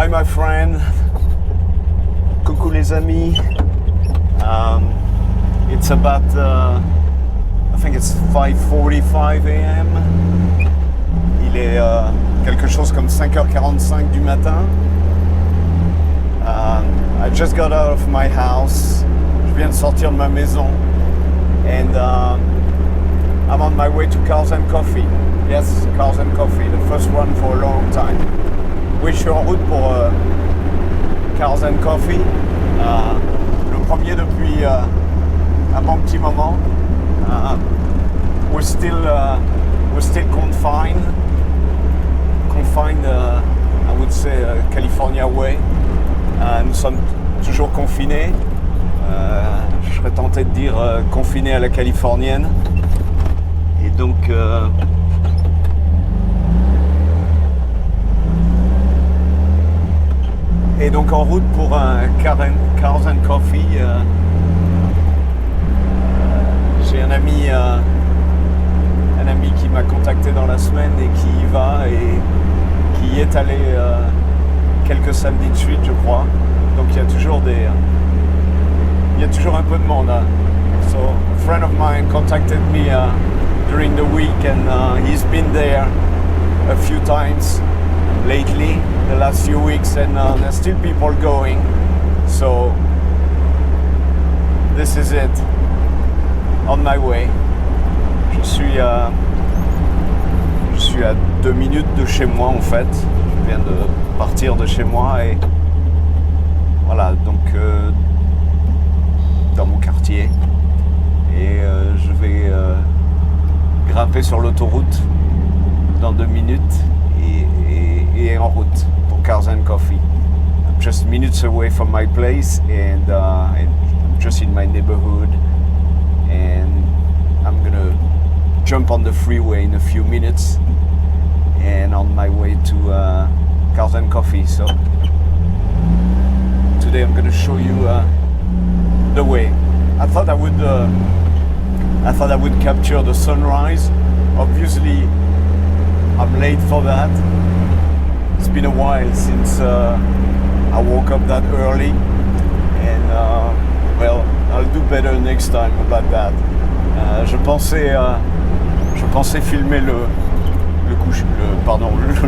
Hi my friend. Coucou les amis. It's about I think it's 5:45 a.m. Il est quelque chose comme 5h45 du matin. I just got out of my house. Je viens de sortir de ma maison. And I'm on my way to Cars and Coffee. Yes, Cars and Coffee, the first one for a long time. Oui, je suis en route pour Cars and Coffee. Le premier depuis un bon petit moment. We're still confined. I would say California way. Nous sommes toujours confinés. Je serais tenté de dire confinés à la californienne. Et donc en route pour un Cars and Coffee. J'ai un ami qui m'a contacté dans la semaine et qui y va et qui y est allé quelques samedis de suite, je crois. Donc il y a toujours un peu de monde. So a friend of mine contacted me during the week and he's been there a few times lately, the last few weeks, and there's still people going. So this is it. On my way. Je suis à 2 minutes de chez moi en fait. Je viens de partir de chez moi et voilà, donc dans mon quartier. Et je vais grimper sur l'autoroute dans 2 minutes et en route pour Cars and Coffee. I'm just minutes away from my place and I'm just in my neighborhood. And I'm gonna jump on the freeway in a few minutes and on my way to Cars and Coffee. So today I'm gonna show you the way. I thought I would capture the sunrise. Obviously I'm late for that. It's been a while since I woke up that early and well, I'll do better next time about that. Je pensais filmer le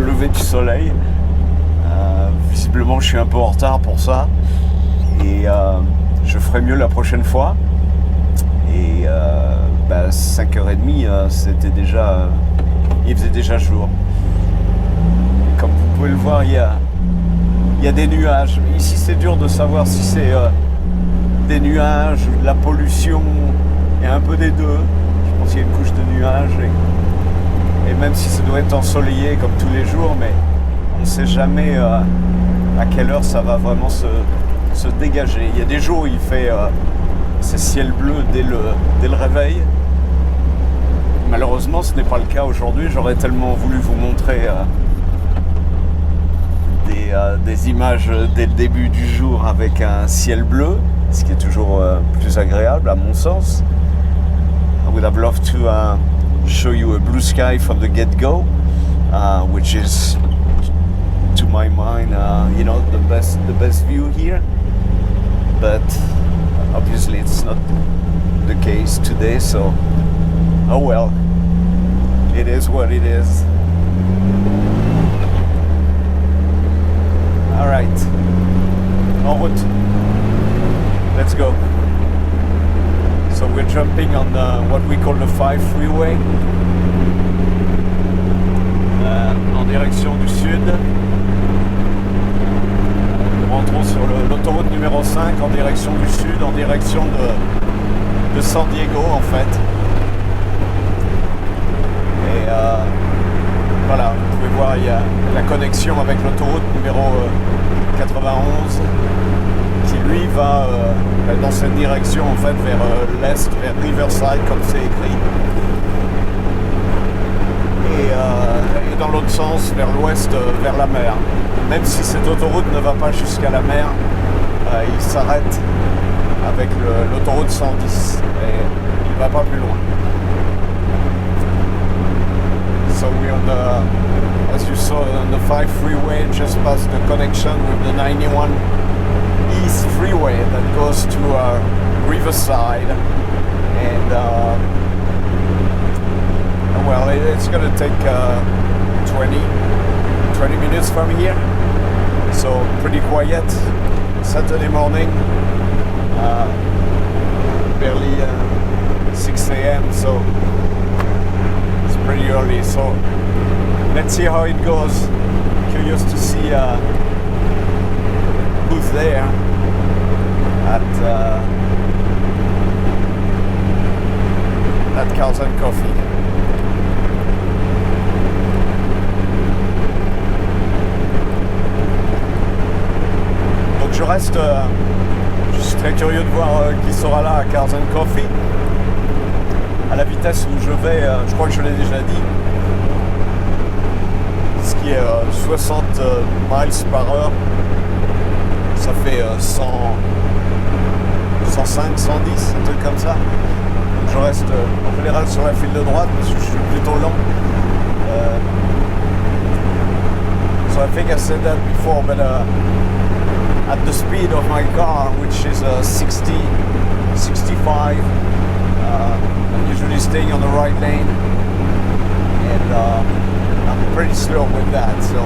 lever du soleil. Visiblement, je suis un peu en retard pour ça. Et je ferai mieux la prochaine fois. Et 5h30, il faisait déjà jour. Et comme vous pouvez le voir, il y a des nuages. Ici, c'est dur de savoir si c'est des nuages, de la pollution, et un peu des deux. Je pense qu'il y a une couche de nuages et même si ça doit être ensoleillé comme tous les jours, mais on ne sait jamais à quelle heure ça va vraiment se dégager. Il y a des jours où il fait c'est ciel bleu dès le réveil. Malheureusement, ce n'est pas le cas aujourd'hui. J'aurais tellement voulu vous montrer des images dès le début du jour avec un ciel bleu, ce qui est toujours plus agréable à mon sens. I would have loved to show you a blue sky from the get-go, which is, to my mind, the best view here. But obviously, it's not the case today. So, oh well, it is what it is. All right, en route. Let's go. So we're jumping on what we call the 5 freeway en direction du sud. Nous rentrons sur l'autoroute numéro 5 en direction du sud, en direction de San Diego en fait. Et voilà, vous pouvez voir, il y a la connexion avec l'autoroute numéro 91 qui lui va dans cette direction en fait vers l'est, vers Riverside comme c'est écrit. Et dans l'autre sens, vers l'ouest, vers la mer. Même si cette autoroute ne va pas jusqu'à la mer, il s'arrête avec l'autoroute 110 et il ne va pas plus loin. So we're on as you saw on the 5 freeway, just past the connection with the 91 East freeway that goes to Riverside. And well, it's gonna take 20 minutes from here, so pretty quiet. Saturday morning, barely 6 a.m. so it's pretty early, so let's see how it goes. Curious to see who's there at Cars and Coffee. Donc je suis très curieux de voir qui sera là à Cars and Coffee. À la vitesse où je vais, je crois que je l'ai déjà dit, ce qui est 60 miles par heure, ça fait 100, 105, 110, un truc comme ça. Donc je reste en général sur la file de droite parce que je suis plutôt lent. So I think I said that before, but at the speed of my car, which is 60, 65, I'm usually staying on the right lane, and I'm pretty slow with that. So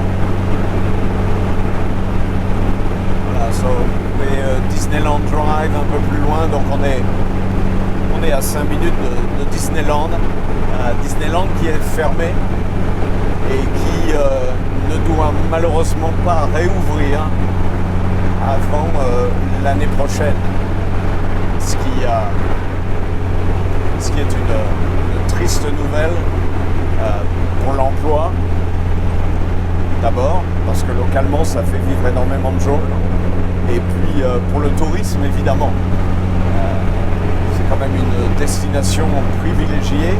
Disneyland Drive un peu plus loin, donc on est à 5 minutes de Disneyland. Disneyland qui est fermé et qui ne doit malheureusement pas réouvrir avant l'année prochaine, ce qui est une triste nouvelle pour l'emploi d'abord, parce que localement ça fait vivre énormément de gens, et puis pour le tourisme évidemment. C'est quand même une destination privilégiée,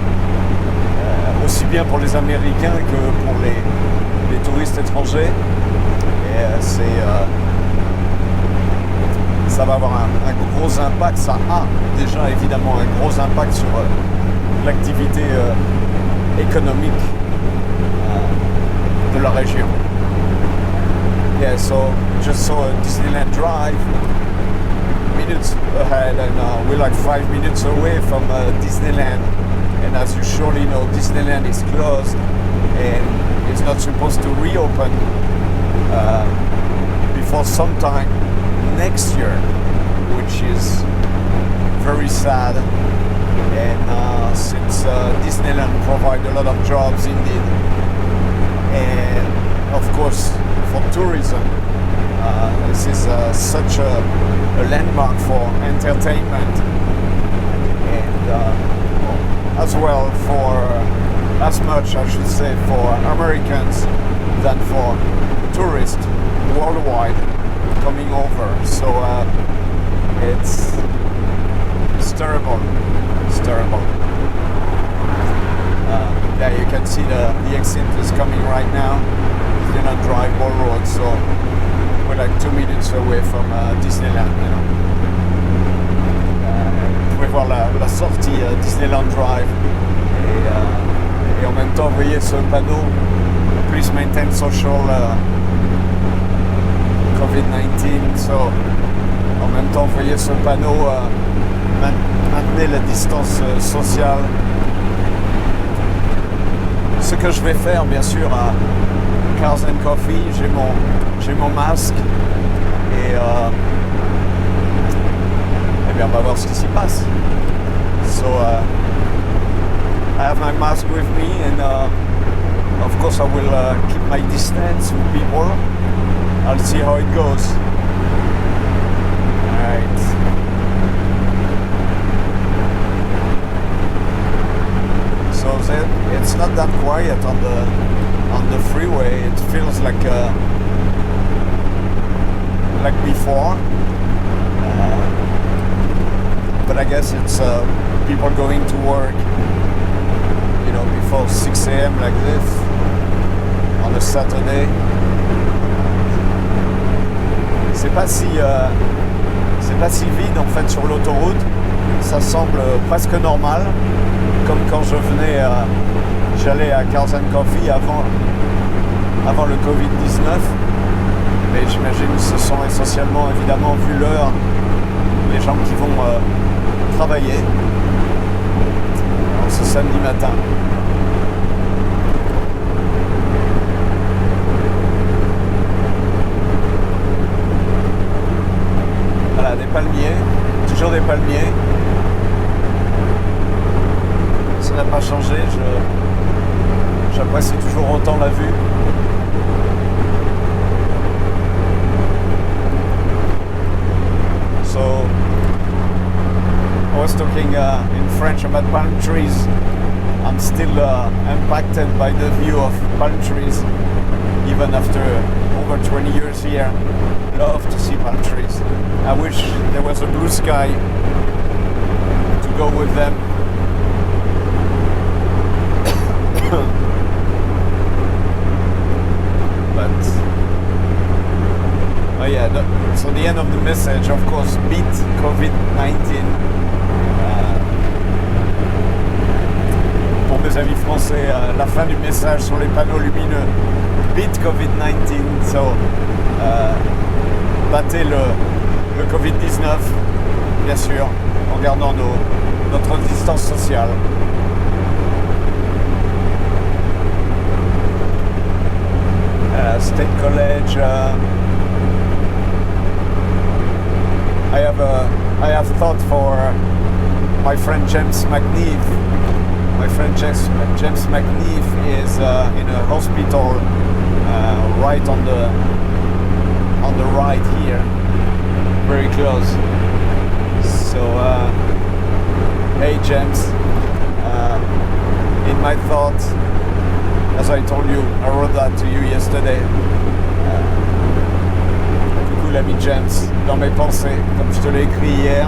aussi bien pour les Américains que pour les touristes étrangers, et ça va avoir un gros impact, ça a déjà évidemment un gros impact sur l'activité économique de la région. Yeah, so just saw Disneyland Drive minutes ahead, and we're like 5 minutes away from Disneyland. And as you surely know, Disneyland is closed and it's not supposed to reopen before sometime next year, which is very sad. And since Disneyland provides a lot of jobs indeed, and of course for tourism, this is such a landmark for entertainment, and as well for as much, I should say, for Americans than for tourists worldwide coming over. So it's terrible. It's terrible. Yeah, you can see the exit is coming right now. Disneyland Drive, Ball Road. So we're like 2 minutes away from Disneyland. You know. Vous pouvez voir la sortie Disneyland Drive. Et en même temps, vous voyez ce panneau Please maintain social COVID-19. So, en même temps, vous voyez ce panneau maintenez la distance sociale. Ce que je vais faire, bien sûr, à Cars and Coffee, j'ai mon masque et bien, on va voir ce qui s'y passe. So, I have my mask with me, and of course I will keep my distance with people. I'll see how it goes. Alright. So it's not that quiet on the freeway. It feels like before, but I guess it's people going to work, you know, before 6 a.m. like this on a Saturday. C'est pas si vide en fait sur l'autoroute. Ça semble presque normal, comme quand j'allais à Cars and Coffee avant avant le Covid-19. Mais j'imagine que ce sont essentiellement, évidemment, vu l'heure, les gens qui vont travailler ce samedi matin. Voilà, des palmiers, toujours des palmiers. Ça n'a pas changé, j'apprécie toujours autant la vue. So, I was talking in French about palm trees. I'm still impacted by the view of palm trees, even after over 20 years here. Love to see palm trees. I wish there was a blue sky to go with them. But oh yeah, so the end of the message, of course, beat COVID-19. Pour mes amis français, la fin du message sur les panneaux lumineux, beat COVID-19. So battez le Covid-19, bien sûr, en gardant notre distance sociale. State College. I have thought for my friend James McNeef. My friend James McNeef is in a hospital right on the right here, very close. So hey James, in my thoughts, as I told you, I wrote that to you yesterday. Coucou l'ami James, dans mes pensées, comme je te l'ai écrit hier.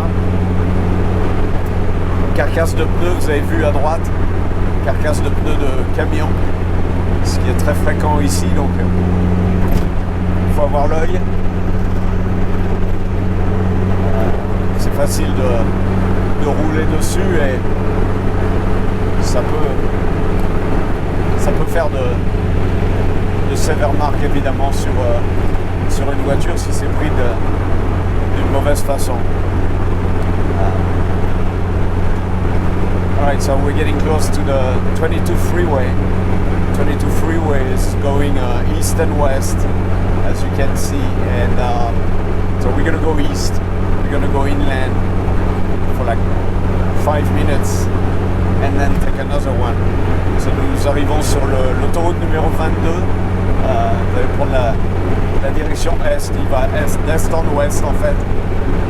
Carcasse de pneus, vous avez vu à droite, carcasse de pneus de camion, ce qui est très fréquent ici, donc il faut avoir l'œil. C'est facile de rouler dessus et ça peut faire de sévères marques évidemment sur une voiture si c'est pris d'une mauvaise façon. Alright, so we're getting close to the 22 freeway. 22 freeway is going east and west, as you can see, and so we're gonna go east. We're gonna go inland for like 5 minutes and then take another one. So nous arrivons sur l'autoroute numéro 22. Vous allez prendre la direction est, il va d'est en ouest en fait,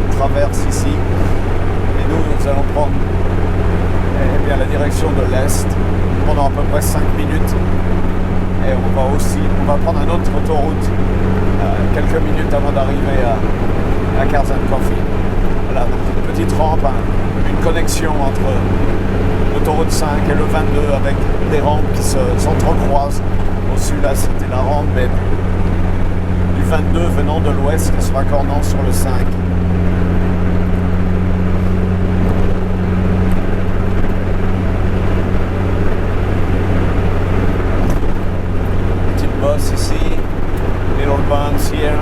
il traverse ici, et nous allons prendre la direction de l'est pendant à peu près 5 minutes, et on va prendre une autre autoroute quelques minutes avant d'arriver à Cars & Coffee. Voilà, donc une petite rampe, une connexion entre l'autoroute 5 et le 22 avec des rampes qui s'entrecroisent. Au-dessus là c'était la rampe du 22 venant de l'ouest qui se raccordant sur le 5. Petite bosse ici, little bumps here.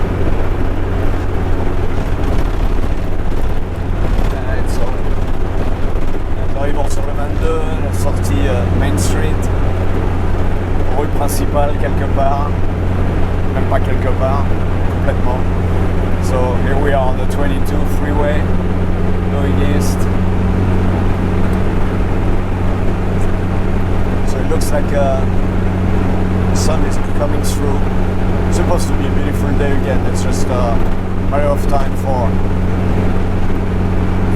Nous arrivons sur le 22, la sortie Main Street, rue principale quelque part, même pas quelque part, complètement. So here we are on the 22 freeway, going east. So it looks like the sun is coming through. It's supposed to be a beautiful day again, it's just a matter of time for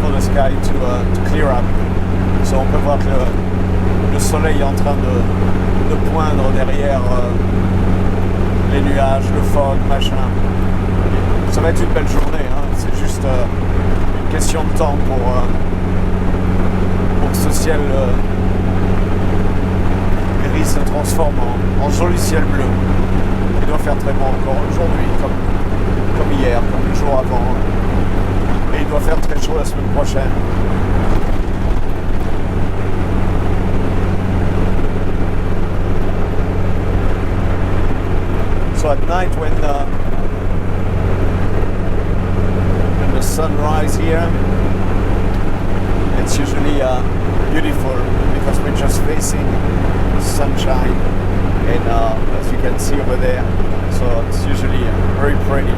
the sky to clear up. So on peut voir que le soleil est en train de poindre derrière les nuages, le fog, machin. Ça va être une belle journée, hein. C'est juste une question de temps pour que ce ciel gris se transforme en joli ciel bleu. Il doit faire très bon encore aujourd'hui, comme hier, comme le jour avant. Et il doit faire très chaud la semaine prochaine. at night when the sunrise here, it's usually beautiful because we're just facing sunshine, and as you can see over there, so it's usually very pretty.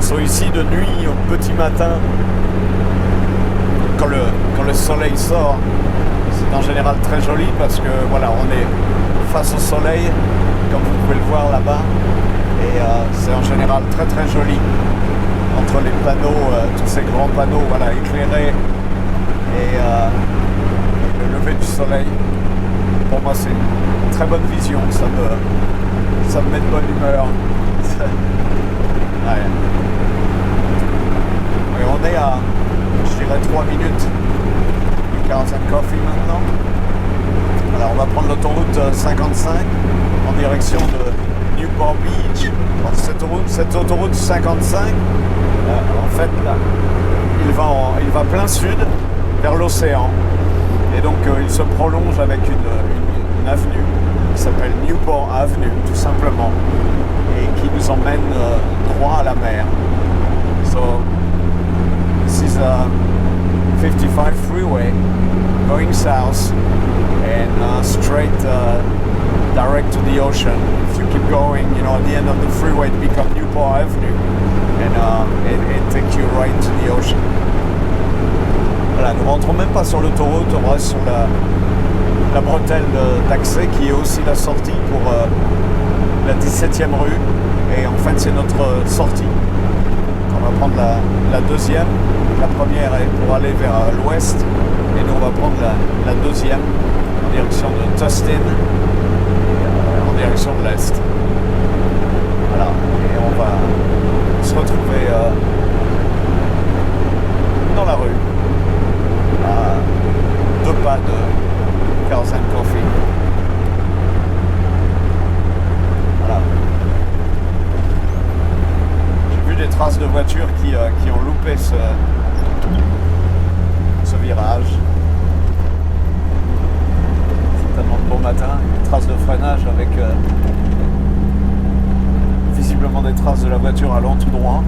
So ici de nuit au petit matin, quand le soleil sort, c'est en général très joli parce que voilà, on est face au soleil, comme vous pouvez le voir là-bas, et c'est en général très très joli entre les panneaux, tous ces grands panneaux, voilà, éclairés, et le lever du soleil. Pour moi, c'est une très bonne vision, ça me met de bonne humeur. Ouais. Et on est à, je dirais, 3 minutes du Cars and Coffee maintenant. Alors on va prendre l'autoroute 55 en direction de Newport Beach. Alors, cette autoroute 55, en fait, là, il va plein sud vers l'océan. Et donc il se prolonge avec une avenue qui s'appelle Newport Avenue, tout simplement, et qui nous emmène droit à la mer. So this is a 55 freeway going south and straight direct to the ocean. If you keep going, you know, at the end of the freeway it becomes Newport Avenue, and it takes you right to the ocean. Voilà, nous rentrons même pas sur l'autoroute, on reste sur la bretelle d'accès qui est aussi la sortie pour la 17e rue, et en fait c'est notre sortie. On va prendre la deuxième, la première est pour aller vers l'ouest, et nous on va prendre la deuxième en direction de Tustin, en direction de l'est. Voilà, et on va se retrouver dans la rue, à 2 pas de Cars and Coffee. Voilà. J'ai vu des traces de voitures qui ont loupé ce virage. C'est tellement de bon matin, une trace de freinage avec visiblement des traces de la voiture allant tout droit.